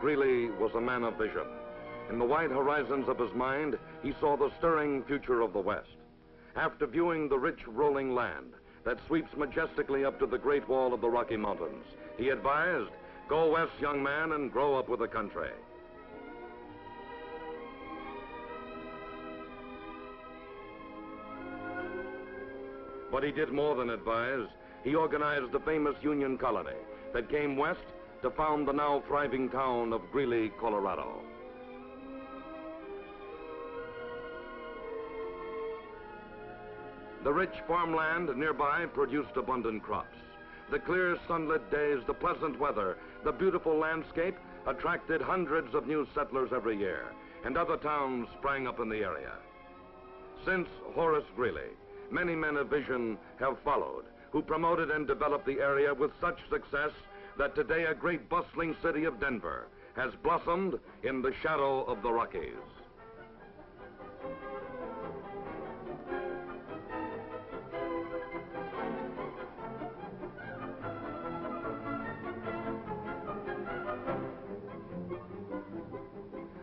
Greeley was a man of vision. In the wide horizons of his mind, he saw the stirring future of the West. After viewing the rich rolling land that sweeps majestically up to the Great Wall of the Rocky Mountains, he advised, "Go west, young man, and grow up with the country." But he did more than advise. He organized the famous Union colony that came west to found the now thriving town of Greeley, Colorado. The rich farmland nearby produced abundant crops. The clear sunlit days, the pleasant weather, the beautiful landscape attracted hundreds of new settlers every year, and other towns sprang up in the area. Since Horace Greeley, many men of vision have followed, who promoted and developed the area with such success that today a great bustling city of Denver has blossomed in the shadow of the Rockies.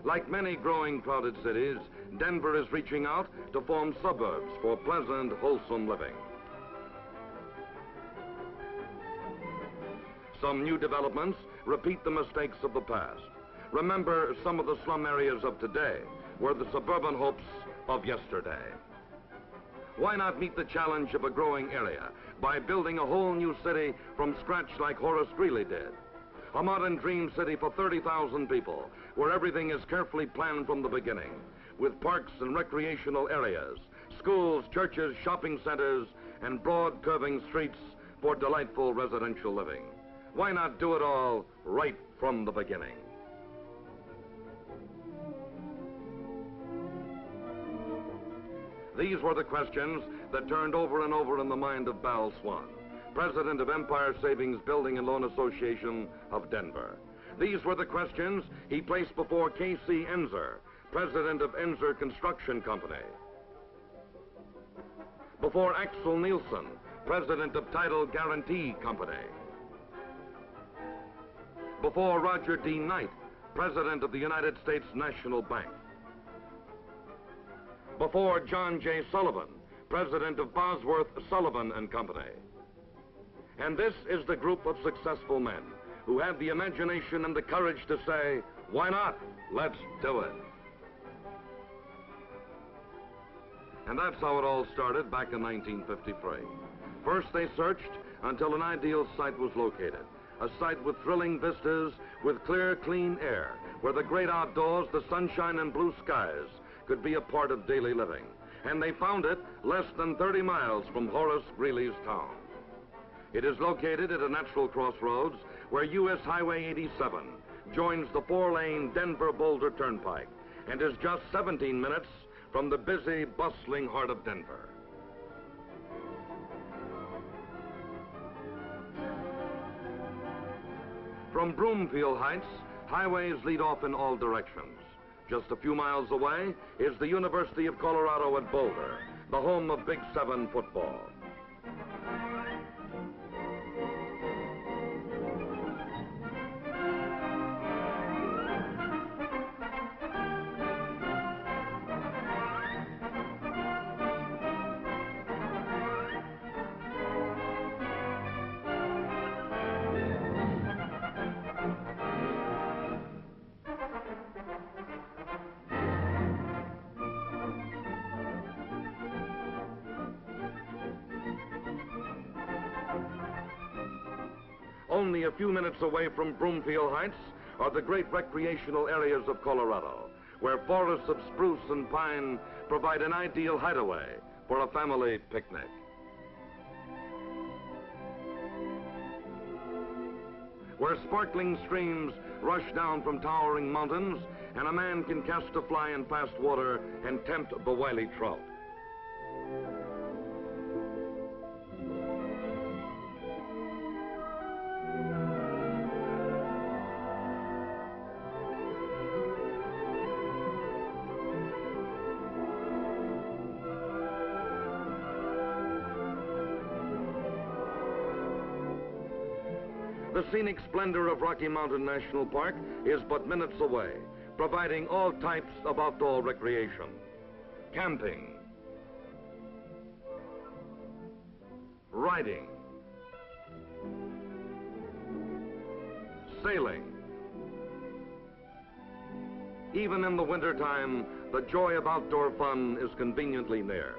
Like many growing crowded cities, Denver is reaching out to form suburbs for pleasant, wholesome living. Some new developments repeat the mistakes of the past. Remember, some of the slum areas of today were the suburban hopes of yesterday. Why not meet the challenge of a growing area by building a whole new city from scratch like Horace Greeley did? A modern dream city for 30,000 people, where everything is carefully planned from the beginning, with parks and recreational areas, schools, churches, shopping centers, and broad curving streets for delightful residential living. Why not do it all right from the beginning? These were the questions that turned over and over in the mind of Bal Swan, president of Empire Savings Building and Loan Association of Denver. These were the questions he placed before K.C. Enzer, president of Enzer Construction Company, before Axel Nielsen, president of Title Guarantee Company, before Roger D. Knight, president of the United States National Bank, before John J. Sullivan, president of Bosworth, Sullivan and Company. And this is the group of successful men who had the imagination and the courage to say, why not? Let's do it. And that's how it all started back in 1953. First, they searched until an ideal site was located. A site with thrilling vistas, with clear, clean air, where the great outdoors, the sunshine and blue skies could be a part of daily living. And they found it less than 30 miles from Horace Greeley's town. It is located at a natural crossroads where U.S. Highway 87 joins the 4-lane Denver-Boulder Turnpike and is just 17 minutes from the busy, bustling heart of Denver. From Broomfield Heights, highways lead off in all directions. Just a few miles away is the University of Colorado at Boulder, the home of Big 7 football. Only a few minutes away from Broomfield Heights are the great recreational areas of Colorado, where forests of spruce and pine provide an ideal hideaway for a family picnic. Where sparkling streams rush down from towering mountains, and a man can cast a fly in fast water and tempt the wily trout. The scenic splendor of Rocky Mountain National Park is but minutes away, providing all types of outdoor recreation. Camping, riding, sailing. Even in the wintertime, the joy of outdoor fun is conveniently near.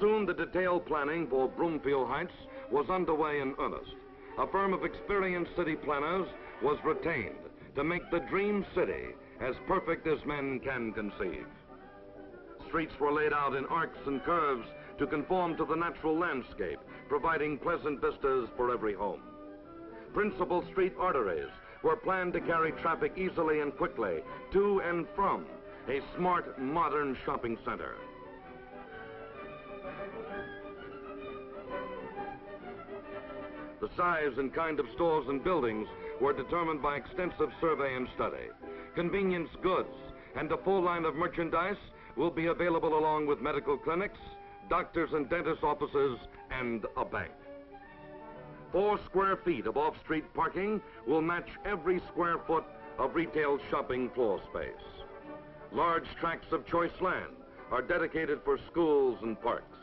Soon the detailed planning for Broomfield Heights was underway in earnest. A firm of experienced city planners was retained to make the dream city as perfect as men can conceive. Streets were laid out in arcs and curves to conform to the natural landscape, providing pleasant vistas for every home. Principal street arteries were planned to carry traffic easily and quickly to and from a smart, modern shopping center. The size and kind of stores and buildings were determined by extensive survey and study. Convenience goods and a full line of merchandise will be available along with medical clinics, doctors and dentist offices, and a bank. 4 square feet of off-street parking will match every square foot of retail shopping floor space. Large tracts of choice land are dedicated for schools and parks.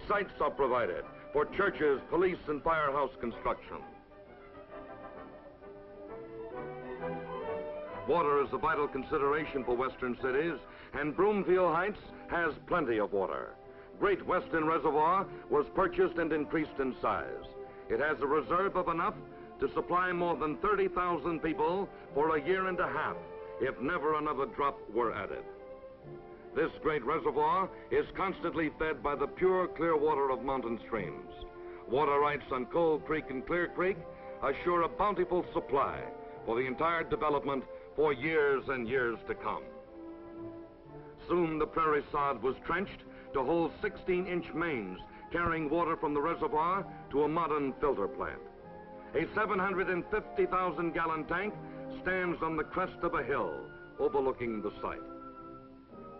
Sites are provided for churches, police, and firehouse construction. Water is a vital consideration for western cities, and Broomfield Heights has plenty of water. Great Western Reservoir was purchased and increased in size. It has a reserve of enough to supply more than 30,000 people for a year and a half, if never another drop were added. This great reservoir is constantly fed by the pure, clear water of mountain streams. Water rights on Coal Creek and Clear Creek assure a bountiful supply for the entire development for years and years to come. Soon the prairie sod was trenched to hold 16-inch mains carrying water from the reservoir to a modern filter plant. A 750,000-gallon tank stands on the crest of a hill overlooking the site.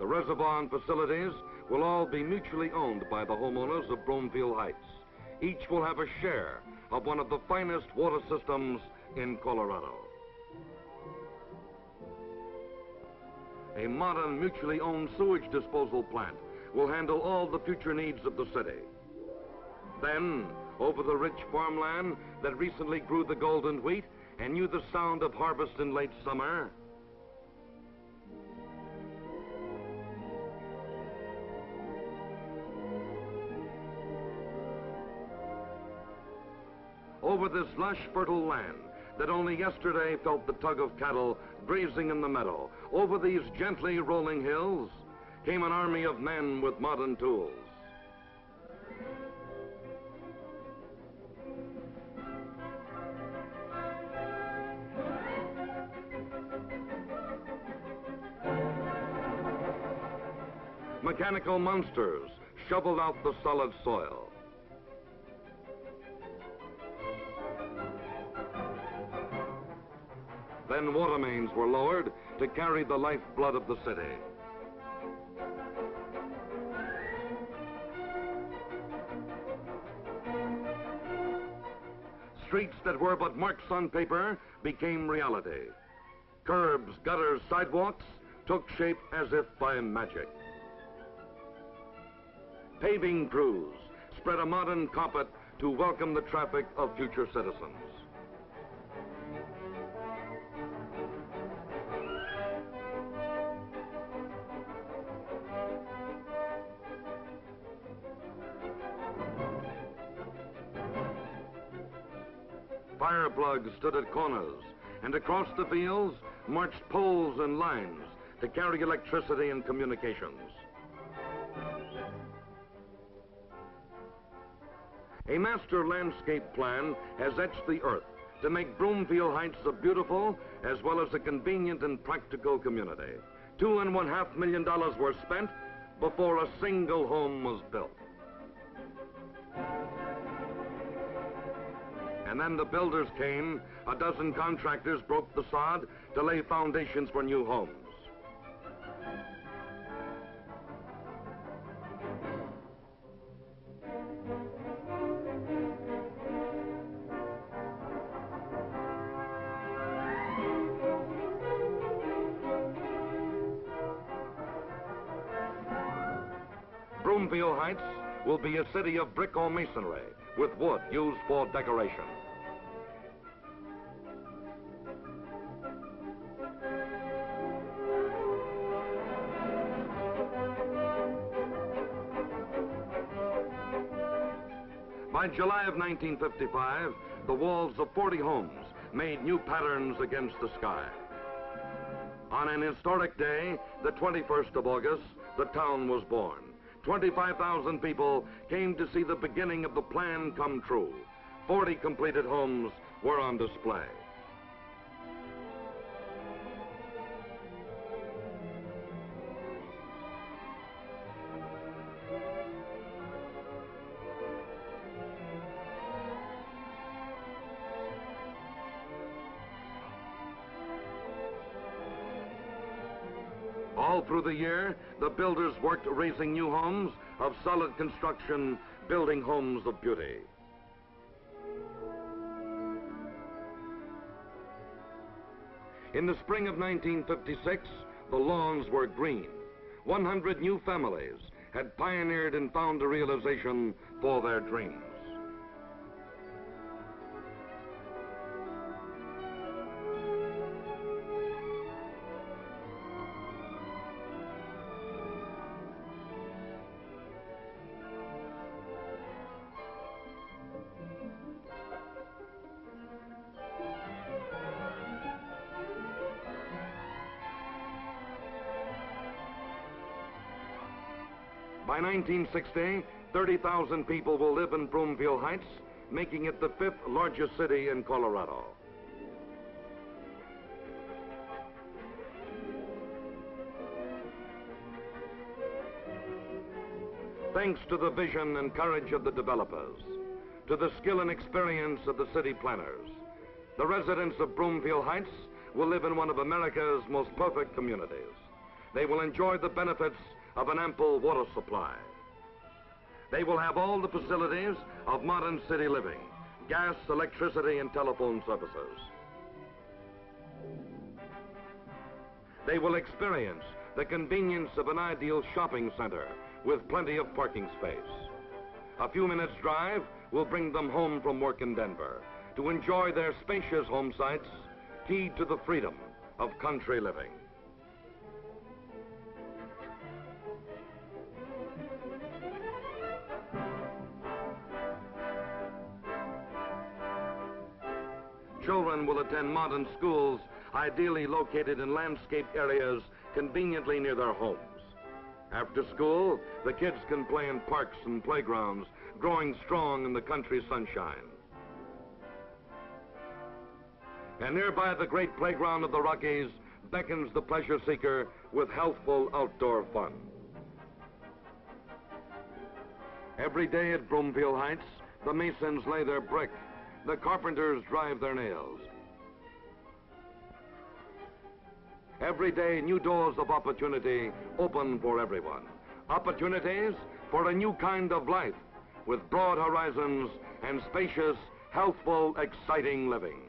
The reservoir and facilities will all be mutually owned by the homeowners of Broomfield Heights. Each will have a share of one of the finest water systems in Colorado. A modern mutually owned sewage disposal plant will handle all the future needs of the city. Then, over the rich farmland that recently grew the golden wheat and knew the sound of harvest in late summer, over this lush, fertile land that only yesterday felt the tug of cattle grazing in the meadow, over these gently rolling hills came an army of men with modern tools. Mechanical monsters shoveled out the solid soil. Then water mains were lowered to carry the lifeblood of the city. Streets that were but marks on paper became reality. Curbs, gutters, sidewalks took shape as if by magic. Paving crews spread a modern carpet to welcome the traffic of future citizens. Fire plugs stood at corners, and across the fields marched poles and lines to carry electricity and communications. A master landscape plan has etched the earth to make Broomfield Heights a beautiful as well as a convenient and practical community. $2.5 million were spent before a single home was built. And then the builders came. A dozen contractors broke the sod to lay foundations for new homes. Broomfield Heights will be a city of brick or masonry with wood used for decoration. By July of 1955, the walls of 40 homes made new patterns against the sky. On an historic day, the 21st of August, the town was born. 25,000 people came to see the beginning of the plan come true. 40 completed homes were on display. All through the year, the builders worked raising new homes of solid construction, building homes of beauty. In the spring of 1956, the lawns were green. 100 new families had pioneered and found a realization for their dreams. By 1960, 30,000 people will live in Broomfield Heights, making it the 5th largest city in Colorado. Thanks to the vision and courage of the developers, to the skill and experience of the city planners, the residents of Broomfield Heights will live in one of America's most perfect communities. They will enjoy the benefits of an ample water supply. They will have all the facilities of modern city living: gas, electricity, and telephone services. They will experience the convenience of an ideal shopping center with plenty of parking space. A few minutes' drive will bring them home from work in Denver to enjoy their spacious home sites, keyed to the freedom of country living. Children will attend modern schools, ideally located in landscaped areas conveniently near their homes. After school, the kids can play in parks and playgrounds, growing strong in the country sunshine. And nearby, the great playground of the Rockies beckons the pleasure seeker with healthful outdoor fun. Every day at Broomfield Heights, the masons lay their brick. The carpenters drive their nails. Every day, new doors of opportunity open for everyone. Opportunities for a new kind of life with broad horizons and spacious, healthful, exciting living.